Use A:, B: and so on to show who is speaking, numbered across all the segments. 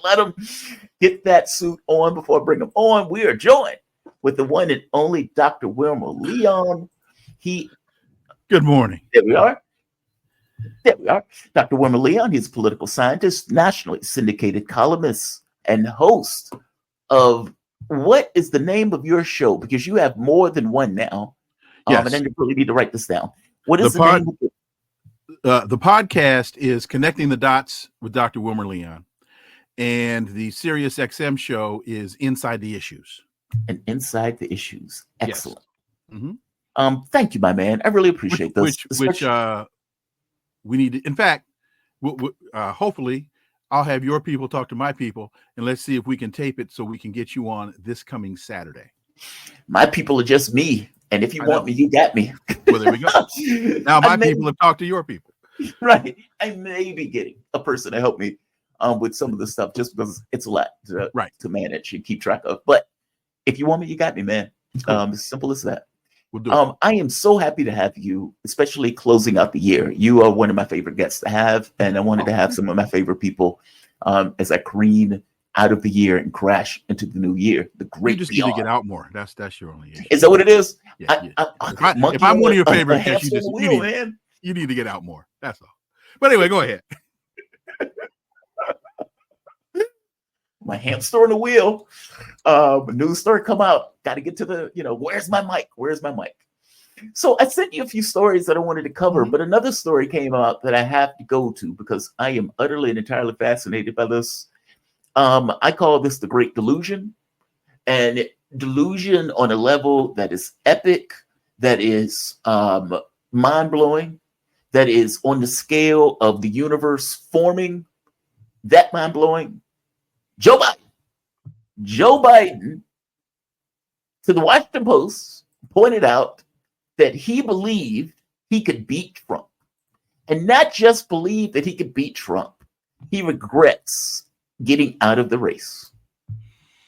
A: let him get that suit on before I bring him on. We are joined with the one and only Dr. Wilmer Leon.
B: Good morning.
A: There we are. There we are. Dr. Wilmer Leon, he's a political scientist, nationally syndicated columnist, and host of what is the name of your show? Because you have more than one now.
B: Yes.
A: And then you really need to write this down. What is the name of it?
B: The podcast is Connecting the Dots with Dr. Wilmer Leon. And the Sirius XM show is Inside the Issues.
A: And Inside the Issues. Excellent.
B: Yes. Mm-hmm.
A: Thank you, my man. I really appreciate this.
B: Which we need to, in fact, hopefully I'll have your people talk to my people, and let's see if we can tape it so we can get you on this coming Saturday.
A: My people are just me. And if you want me, you got me.
B: Well, there we go. Now my people have talked to your people.
A: Right. I may be getting a person to help me with some of this stuff just because it's a lot to manage and keep track of. But if you want me, you got me, man. As simple as that.
B: We'll do it.
A: I am so happy to have you, especially closing out the year. You are one of my favorite guests to have, and I wanted to have some of my favorite people as I careen out of the year and crash into the new year. The great
B: you just need to get out more. That's your only issue.
A: Is that what it is?
B: Yeah, if I'm one of your favorite guests, you need to get out more. That's all. But anyway, go ahead.
A: My hamster on the wheel. News story come out. Got to get to the, where's my mic? Where's my mic? So I sent you a few stories that I wanted to cover, but another story came out that I have to go to because I am utterly and entirely fascinated by this. I call this the Great Delusion, and delusion on a level that is epic, that is mind-blowing, that is on the scale of the universe forming, that mind-blowing. Joe Biden, to the Washington Post, pointed out that he believed he could beat Trump. And not just believe that he could beat Trump, he regrets getting out of the race.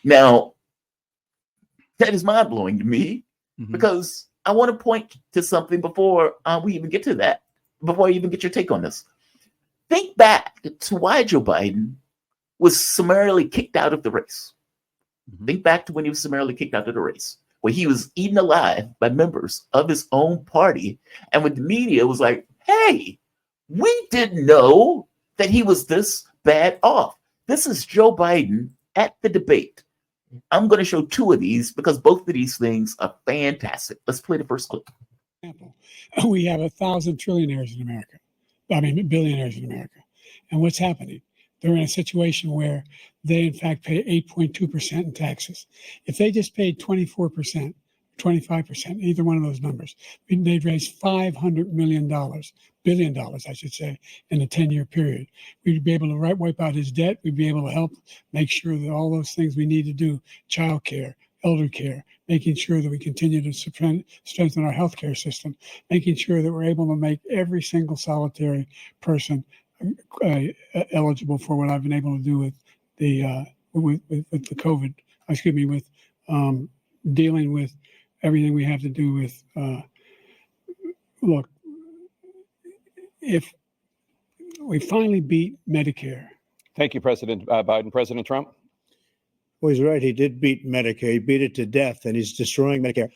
A: Now, that is mind-blowing to me because I want to point to something before we even get to that, before you even get your take on this. Think back to why Joe Biden was summarily kicked out of the race. Think back to when he was summarily kicked out of the race, where he was eaten alive by members of his own party. And when the media was like, hey, we didn't know that he was this bad off. This is Joe Biden at the debate. I'm going to show two of these because both of these things are fantastic. Let's play the first clip.
C: We have 1,000 trillionaires in America. Billionaires in America. And what's happening? They're in a situation where they, in fact, pay 8.2% in taxes. If they just paid 24%, 25%, either one of those numbers, they'd raise $500 billion, I should say, in a 10-year period. We'd be able to wipe out his debt. We'd be able to help make sure that all those things we need to do, child care, elder care, making sure that we continue to strengthen our healthcare system, making sure that we're able to make every single solitary person eligible for what I've been able to do with the the COVID. With dealing with everything we have to do with. Look, if we finally beat Medicare.
D: Thank you, President Biden. President Trump.
E: Well, he's right. He did beat Medicare. He beat it to death, and he's destroying Medicare.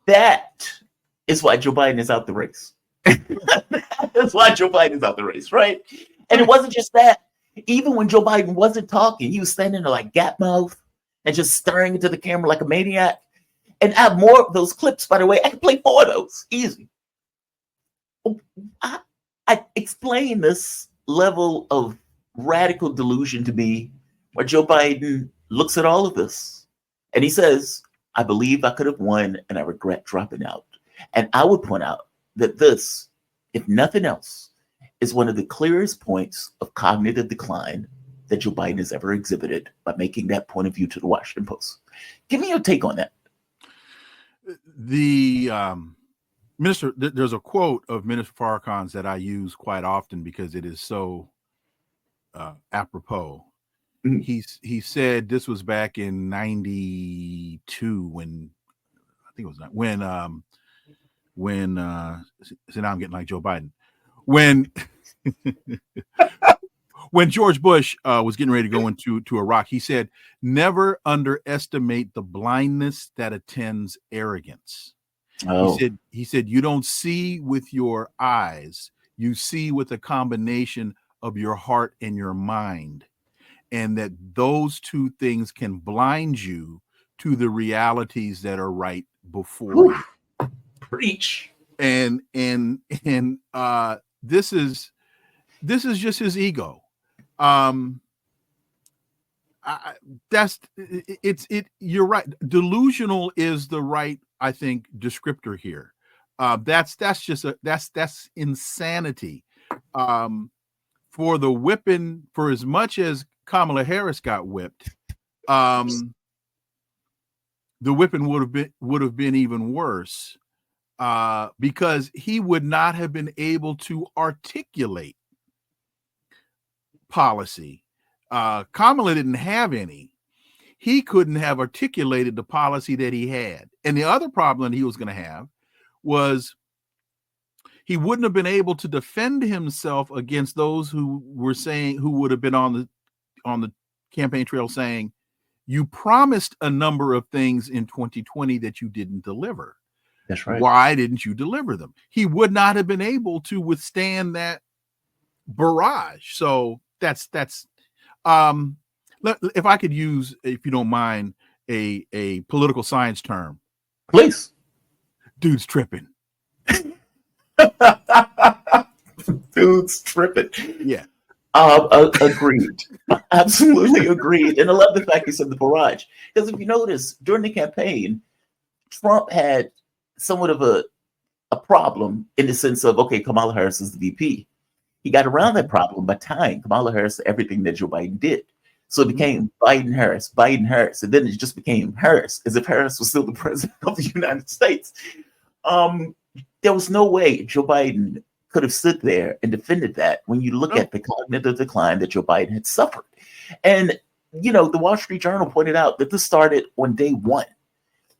A: That is why Joe Biden is out the race. That's why Joe Biden is out the race, right? And it wasn't just that. Even when Joe Biden wasn't talking, he was standing there like gap mouth and just staring into the camera like a maniac. And I have more of those clips, by the way. I can play 4 of those. Easy. I explain this level of radical delusion to me where Joe Biden looks at all of this and he says, I believe I could have won and I regret dropping out. And I would point out that this, if nothing else, is one of the clearest points of cognitive decline that Joe Biden has ever exhibited by making that point of view to the Washington Post. Give me your take on that.
B: The minister, there's a quote of Minister Farrakhan's that I use quite often because it is so apropos. He said this was back in 92 when I think it was when so now I'm getting like Joe Biden when when George Bush was getting ready to go into Iraq, he said, "Never underestimate the blindness that attends arrogance."
A: Oh,
B: He said, "You don't see with your eyes, you see with a combination of your heart and your mind, and that those two things can blind you to the realities that are right before
A: whew,
B: you."
A: preach.
B: And this is just his ego. You're right. Delusional is the right, I think, descriptor here. That's insanity. For the whipping, for as much as Kamala Harris got whipped, the whipping would have been even worse, because he would not have been able to articulate policy. Kamala didn't have any. He couldn't have articulated the policy that he had. And the other problem that he was going to have was he wouldn't have been able to defend himself against those who would have been on the campaign trail saying, "You promised a number of things in 2020 that you didn't deliver.
A: That's right.
B: Why didn't you deliver them?" He would not have been able to withstand that barrage. So that's if I could use, if you don't mind, a political science term.
A: Please.
B: Dude's tripping.
A: Dude's tripping.
B: Yeah.
A: Agreed. Absolutely agreed. And I love the fact you said the barrage. Because if you notice, during the campaign, Trump had somewhat of a problem in the sense of, okay, Kamala Harris is the VP. He got around that problem by tying Kamala Harris to everything that Joe Biden did. So it became Biden Harris, and then it just became Harris, as if Harris was still the president of the United States. There was no way Joe Biden could have stood there and defended that when you look at the cognitive decline that Joe Biden had suffered. And, the Wall Street Journal pointed out that this started on day one,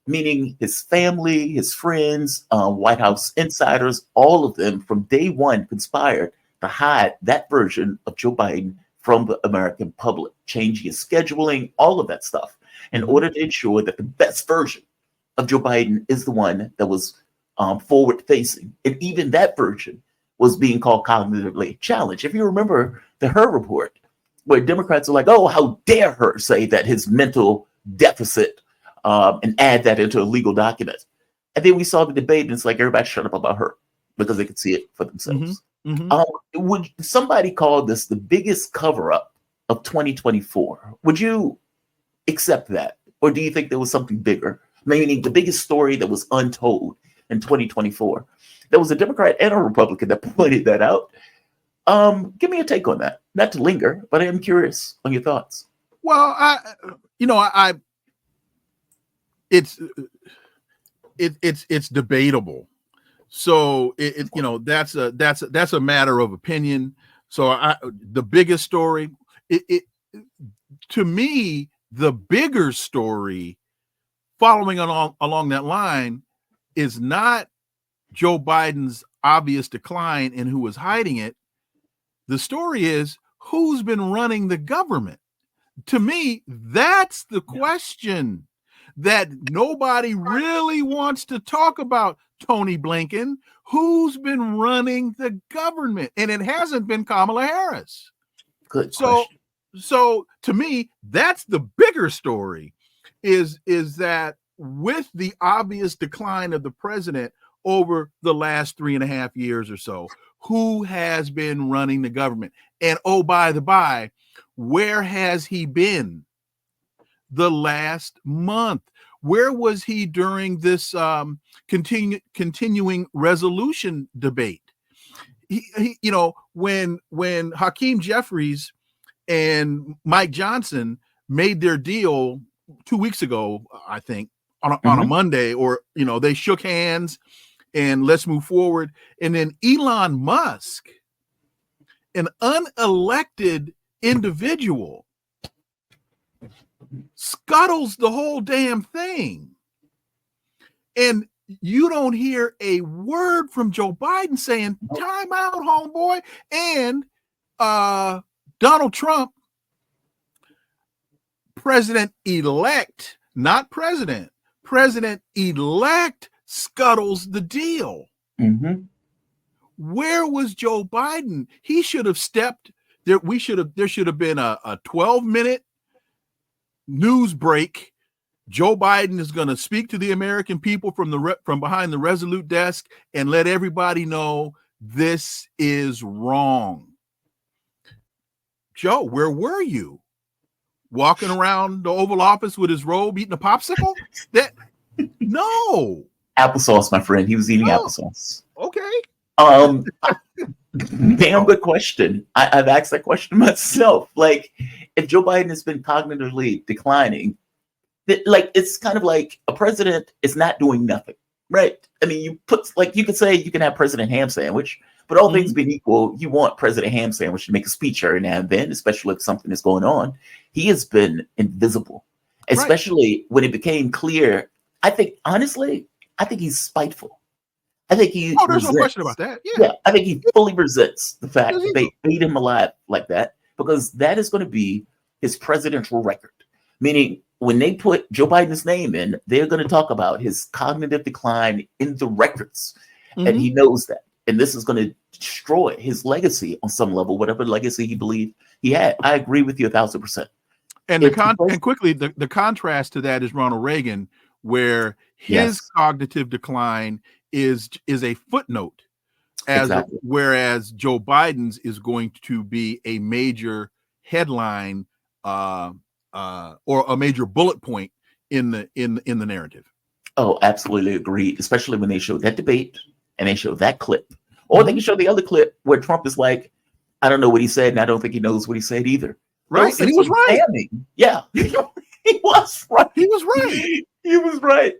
A: meaning his family, his friends, White House insiders, all of them from day one conspired to hide that version of Joe Biden from the American public, changing his scheduling, all of that stuff, in order to ensure that the best version of Joe Biden is the one that was forward-facing. And even that version was being called cognitively challenged. If you remember the Her report, where Democrats are like, oh, how dare her say that his mental deficit and add that into a legal document. And then we saw the debate, and it's like everybody shut up about her because they could see it for themselves. Would somebody call this the biggest cover-up of 2024? Would you accept that? Or do you think there was something bigger? Meaning the biggest story that was untold in 2024. There was a Democrat and a Republican that pointed that out. Give me a take on that. Not to linger, but I am curious on your thoughts.
B: Well, it's debatable. So that's a matter of opinion. So the biggest story, to me, the bigger story following along that line is not Joe Biden's obvious decline and who was hiding it. The story is who's been running the government. To me, that's the question that nobody really wants to talk about, Tony Blinken. Who's been running the government? And it hasn't been Kamala Harris.
A: Good question.
B: So to me, that's the bigger story, is that with the obvious decline of the president over the last 3.5 years or so, who has been running the government? And oh, by the by, where has he been the last month? Where was he during this continuing resolution debate? When Hakeem Jeffries and Mike Johnson made their deal 2 weeks ago, I think, on a Monday, or they shook hands and let's move forward. And then Elon Musk, an unelected individual, scuttles the whole damn thing. And you don't hear a word from Joe Biden saying, time out, homeboy. And Donald Trump, president-elect, not president, president-elect scuttles the deal.
A: Mm-hmm.
B: Where was Joe Biden? He should have stepped there. There should have been a 12-minute news break. Joe Biden is going to speak to the American people from behind the Resolute desk and let everybody know this is wrong. Joe, where were you? Walking around the Oval Office with his robe, eating a popsicle? No.
A: Applesauce, my friend. He was eating
B: Oh.
A: applesauce.
B: Okay.
A: Damn good question. I've asked that question myself. Like, if Joe Biden has been cognitively declining, it's kind of like a president is not doing nothing, right? I mean, you could say you can have President Ham Sandwich, but all things being equal, you want President Ham Sandwich to make a speech every now and then, especially if something is going on. He has been invisible, especially when it became clear. I think he's spiteful. I think he.
B: Oh, there's no question about that.
A: Yeah, I think he fully resents the fact that they ate him alive like that, because that is going to be his presidential record. Meaning, when they put Joe Biden's name in, they're going to talk about his cognitive decline in the records, and he knows that. And this is going to destroy his legacy on some level, whatever legacy he believed he had. I agree with you 1,000%.
B: And the contrast to that is Ronald Reagan, where his cognitive decline is a footnote, whereas Joe Biden's is going to be a major headline or a major bullet point in the narrative.
A: Oh, absolutely agree. Especially when they show that debate and they show that clip, or they can show the other clip where Trump is like, "I don't know what he said, and I don't think he knows what he said either."
B: Right, and he was right.
A: Yeah, he was right.
B: He was right.
A: He was right.